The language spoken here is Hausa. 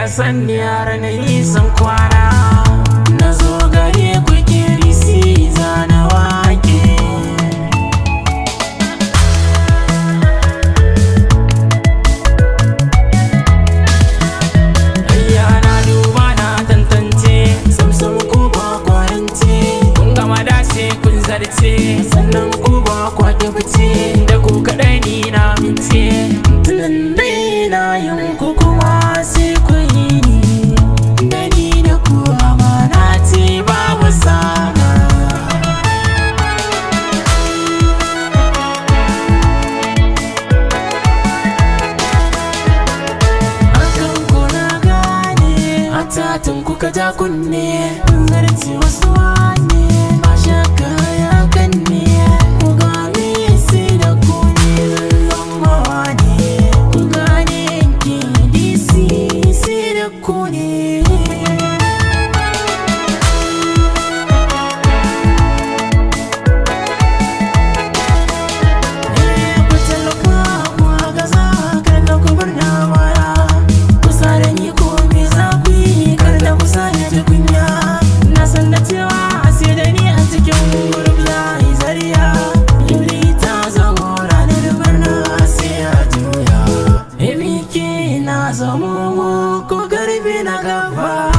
ya sani yara na nisan kwana. Na zo gare ku kirisi zana wake. Ayyana duba na tantance, samsam ku ba kwarance. Kun gama dace kun zarce, sannan ku ba kwake fice. Da ku kaɗai ni na mince, tunan dai na yin ku kuma sai ku yi ni. Da ni da ku amana ce babu sama. Hakan ku na gane, hatatun kuka ja kunne. Kun zarce wasu wane, ba shakka ya kanne. Ku gane sai da ku ne zama wane. Ku gane yanki DC sai da ku ne. Ku tallafa ku gaza kar da ku bar na baya. Ku sare ni ko me za ku yi kar da ku sani tukunya. Na san da cewa sai da ni a cikin gurub za a yi zariya. Yuli ta zamo ranar barna sai a juya. Ebike na zamo ko garbi na gaba.